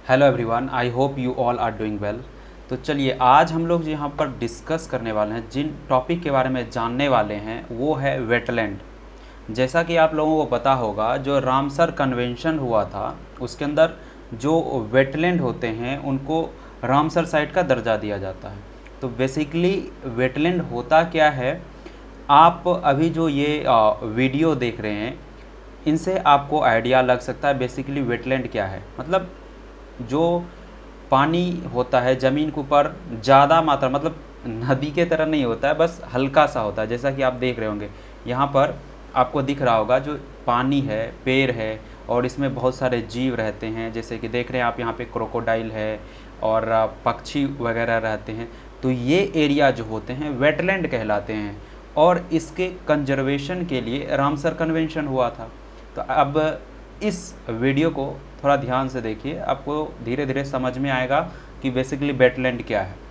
Hello everyone, I hope you all are doing well. तो चलिए आज हम लोग यहाँ पर डिस्कस करने वाले हैं, जिन टॉपिक के बारे में जानने वाले हैं वो है वेटलैंड। जैसा कि आप लोगों को पता होगा, जो रामसर कन्वेंशन हुआ था उसके अंदर जो वेटलैंड होते हैं उनको रामसर साइट का दर्जा दिया जाता है। तो बेसिकली वेटलैंड होता क्या है, आप अभी जो ये वीडियो देख रहे हैं इनसे आपको आइडिया लग सकता है बेसिकली वेटलैंड क्या है। मतलब जो पानी होता है ज़मीन के ऊपर ज़्यादा मात्रा, मतलब नदी के तरह नहीं होता है, बस हल्का सा होता है। जैसा कि आप देख रहे होंगे यहाँ पर आपको दिख रहा होगा जो पानी है, पेड़ है और इसमें बहुत सारे जीव रहते हैं। जैसे कि देख रहे हैं आप यहाँ पे क्रोकोडाइल है और पक्षी वगैरह रहते हैं। तो ये एरिया जो होते हैं वेटलैंड कहलाते हैं और इसके कंजर्वेशन के लिए रामसर कन्वेंशन हुआ था। तो अब इस वीडियो को थोड़ा ध्यान से देखिए, आपको धीरे धीरे समझ में आएगा कि बेसिकली वेटलैंड क्या है।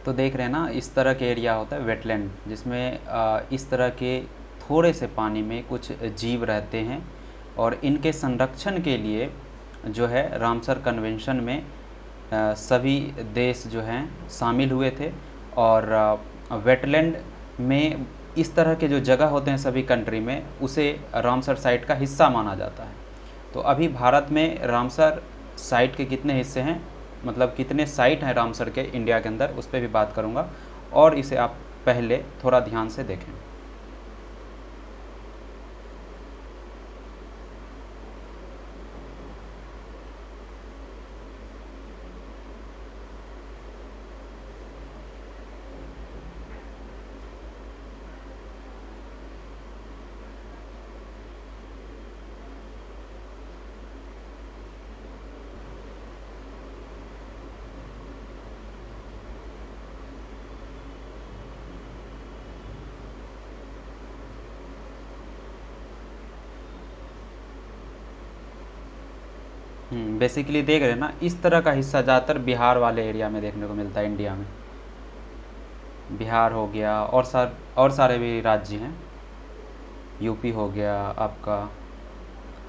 तो देख रहे हैं ना, इस तरह के एरिया होता है वेटलैंड, जिसमें इस तरह के थोड़े से पानी में कुछ जीव रहते हैं और इनके संरक्षण के लिए जो है रामसर कन्वेंशन में सभी देश जो हैं शामिल हुए थे। और वेटलैंड में इस तरह के जो जगह होते हैं सभी कंट्री में, उसे रामसर साइट का हिस्सा माना जाता है। तो अभी भारत में रामसर साइट के कितने हिस्से हैं, मतलब कितने साइट हैं रामसर के इंडिया के अंदर, उस पर भी बात करूंगा। और इसे आप पहले थोड़ा ध्यान से देखें। बेसिकली देख रहे हैं ना, इस तरह का हिस्सा ज़्यादातर बिहार वाले एरिया में देखने को मिलता है इंडिया में। बिहार हो गया और सारे भी राज्य हैं, यूपी हो गया आपका।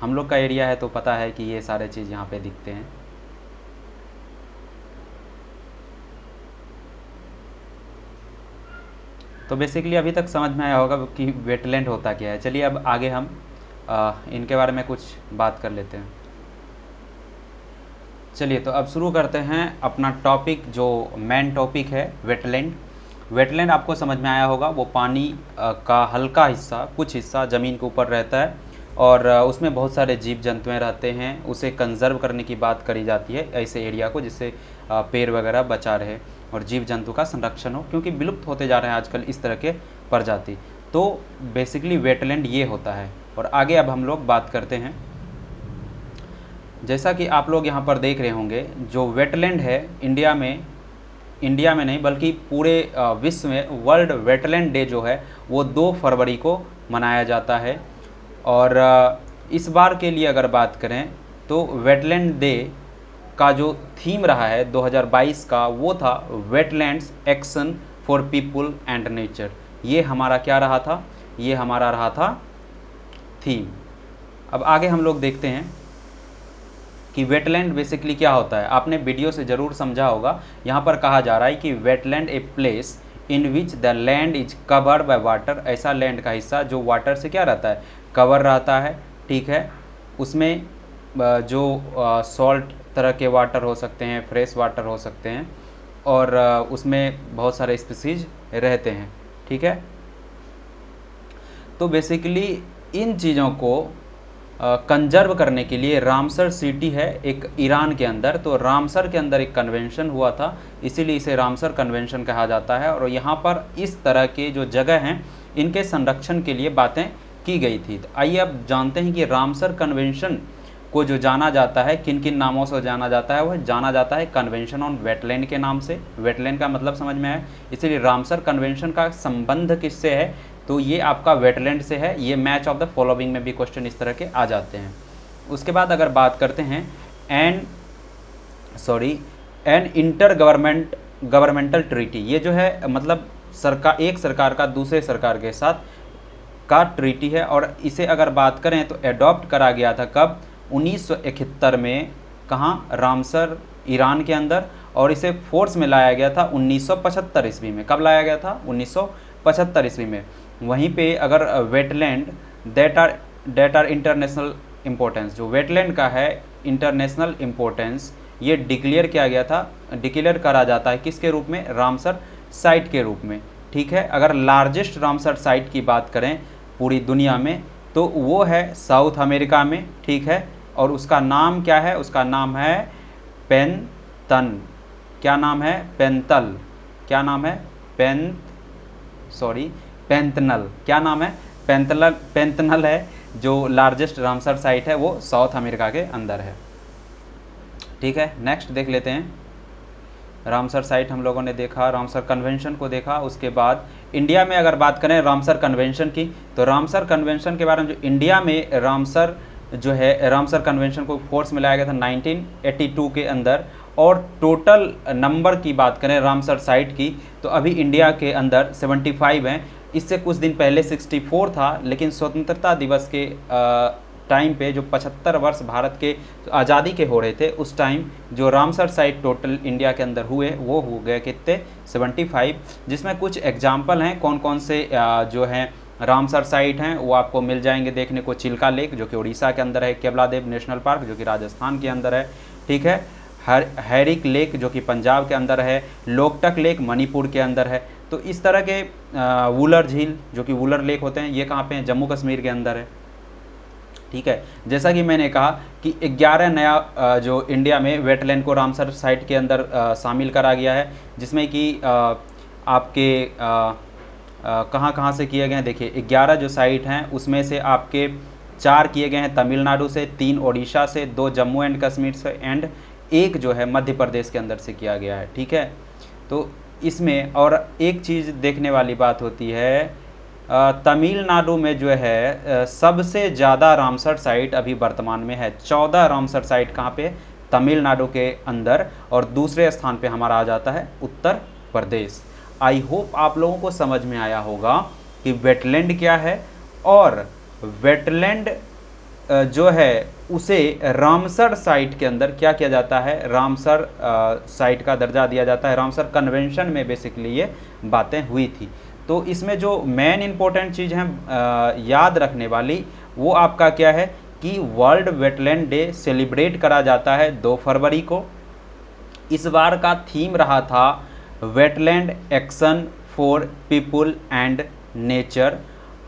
हम लोग का एरिया है तो पता है कि ये सारे चीज़ यहाँ पे दिखते हैं। तो बेसिकली अभी तक समझ में आया होगा कि वेटलैंड होता क्या है। चलिए अब आगे हम इनके बारे में कुछ बात कर लेते हैं। चलिए तो अब शुरू करते हैं अपना टॉपिक, जो मेन टॉपिक है वेटलैंड। वेटलैंड आपको समझ में आया होगा, वो पानी का हल्का हिस्सा, कुछ हिस्सा ज़मीन के ऊपर रहता है और उसमें बहुत सारे जीव जंतुएं रहते हैं। उसे कंजर्व करने की बात करी जाती है ऐसे एरिया को, जिससे पेड़ वगैरह बचा रहे और जीव जंतु का संरक्षण हो, क्योंकि विलुप्त होते जा रहे हैं आजकल इस तरह के प्रजाति। तो बेसिकली वेटलैंड ये होता है। और आगे अब हम लोग बात करते हैं। जैसा कि आप लोग यहाँ पर देख रहे होंगे, जो वेटलैंड है इंडिया में इंडिया में नहीं बल्कि पूरे विश्व में वर्ल्ड वेटलैंड डे जो है वो 2 फरवरी को मनाया जाता है। और इस बार के लिए अगर बात करें तो वेटलैंड डे का जो थीम रहा है 2022 का वो था wetlands action for people and nature. ये हमारा क्या रहा था, ये हमारा रहा था थीम। अब आगे हम लोग देखते हैं कि वेटलैंड बेसिकली क्या होता है। आपने वीडियो से ज़रूर समझा होगा। यहाँ पर कहा जा रहा है कि wetland a place in which the land is covered by water. ऐसा लैंड का हिस्सा जो वाटर से क्या रहता है, कवर रहता है, ठीक है। उसमें जो सॉल्ट तरह के वाटर हो सकते हैं, फ्रेश वाटर हो सकते हैं, और उसमें बहुत सारे स्पीसीज रहते हैं, ठीक है। तो बेसिकली इन चीज़ों को कंजर्व करने के लिए रामसर सिटी है एक ईरान के अंदर, तो रामसर के अंदर एक कन्वेंशन हुआ था, इसीलिए इसे रामसर कन्वेंशन कहा जाता है। और यहाँ पर इस तरह के जो जगह हैं इनके संरक्षण के लिए बातें की गई थी। तो आइए अब जानते हैं कि रामसर कन्वेंशन को जो जाना जाता है किन किन नामों से जाना जाता है। वह जाना जाता है कन्वेंशन ऑन वेटलैंड के नाम से। वेटलैंड का मतलब समझ में आया, इसीलिए रामसर कन्वेंशन का संबंध किससे है, तो ये आपका वेटलैंड से है। ये मैच ऑफ द फॉलोइंग में भी क्वेश्चन इस तरह के आ जाते हैं। उसके बाद अगर बात करते हैं एन इंटर गवर्नमेंटल ट्रीटी, ये जो है मतलब एक सरकार का दूसरे सरकार के साथ का ट्रीटी है। और इसे अगर बात करें तो एडॉप्ट करा गया था कब, 1971 में, कहाँ, रामसर ईरान के अंदर। और इसे फोर्स में लाया गया था 1975 ईस्वी में। कब लाया गया था, 1975 ईस्वी में। वहीं पे अगर wetland that are international importance, जो वेटलैंड का है इंटरनेशनल इम्पोर्टेंस, ये डिक्लेयर किया गया था, डिक्लेयर करा जाता है किसके रूप में, रामसर साइट के रूप में, ठीक है। अगर लार्जेस्ट रामसर साइट की बात करें पूरी दुनिया में तो वो है साउथ अमेरिका में, ठीक है। और उसका नाम क्या है, उसका नाम है पेंतन। क्या नाम है, पेंतल। क्या नाम है, पेंतनल। क्या नाम है, पेंतनल है। जो लार्जेस्ट रामसर साइट है वो साउथ अमेरिका के अंदर है, ठीक है। नेक्स्ट देख लेते हैं। रामसर साइट हम लोगों ने देखा, रामसर कन्वेंशन को देखा। उसके बाद इंडिया में अगर बात करें रामसर कन्वेंशन की, तो रामसर कन्वेंशन के बारे में, जो इंडिया में रामसर जो है, रामसर कन्वेंशन को फोर्स में लाया गया था 1982 के अंदर। और टोटल नंबर की बात करें रामसर साइट की तो अभी इंडिया के अंदर 75 हैं। इससे कुछ दिन पहले 64 था, लेकिन स्वतंत्रता दिवस के टाइम पे जो 75 वर्ष भारत के आज़ादी के हो रहे थे उस टाइम जो रामसर साइट टोटल इंडिया के अंदर हुए वो हो गए कितने, 75। जिसमें कुछ एग्जाम्पल हैं कौन कौन से जो हैं रामसर साइट हैं वो आपको मिल जाएंगे देखने को। चिल्का लेक जो कि उड़ीसा के अंदर है, केवलादेव नेशनल पार्क जो कि राजस्थान के अंदर है, ठीक है। हैरिक लेक जो कि पंजाब के अंदर है, लोकटक लेक मणिपुर के अंदर है। तो इस तरह के वुलर झील जो कि वुलर लेक होते हैं ये कहाँ पे हैं, जम्मू कश्मीर के अंदर है, ठीक है। जैसा कि मैंने कहा कि 11 नया जो इंडिया में वेटलैंड को रामसर साइट के अंदर शामिल करा गया है, जिसमें कि आपके कहाँ कहाँ से किए गए हैं, देखिए 11 जो साइट हैं उसमें से आपके 4 किए गए हैं तमिलनाडु से, 3 ओडिशा से, 2 जम्मू एंड कश्मीर से एंड 1 जो है मध्य प्रदेश के अंदर से किया गया है, ठीक है। तो इसमें और एक चीज़ देखने वाली बात होती है, तमिलनाडु में जो है सबसे ज़्यादा रामसर साइट अभी वर्तमान में है। 14 रामसर साइट कहाँ पे, तमिलनाडु के अंदर। और दूसरे स्थान पे हमारा आ जाता है उत्तर प्रदेश। आई होप आप लोगों को समझ में आया होगा कि वेटलैंड क्या है, और वेटलैंड जो है उसे रामसर साइट के अंदर क्या किया जाता है, रामसर साइट का दर्जा दिया जाता है। रामसर कन्वेंशन में बेसिकली ये बातें हुई थी। तो इसमें जो मेन इंपॉर्टेंट चीज़ है याद रखने वाली वो आपका क्या है कि वर्ल्ड वेटलैंड डे सेलिब्रेट करा जाता है 2 फरवरी को। इस बार का थीम रहा था wetland action for people and nature.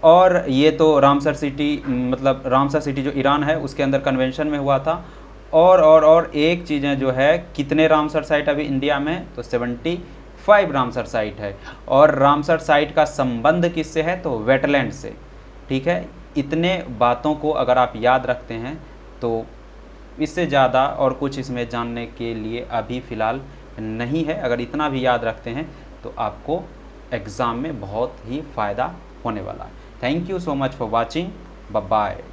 और ये तो रामसर सिटी मतलब रामसर सिटी जो ईरान है उसके अंदर कन्वेंशन में हुआ था। और एक चीज़ें जो है कितने रामसर साइट अभी इंडिया में, तो 75 रामसर साइट है। और रामसर साइट का संबंध किससे है, तो वेटलैंड से, ठीक है। इतने बातों को अगर आप याद रखते हैं तो इससे ज़्यादा और कुछ इसमें जानने के लिए अभी फ़िलहाल नहीं है। अगर इतना भी याद रखते हैं तो आपको एग्ज़ाम में बहुत ही फ़ायदा होने वाला है। Thank you so much for watching. Bye bye.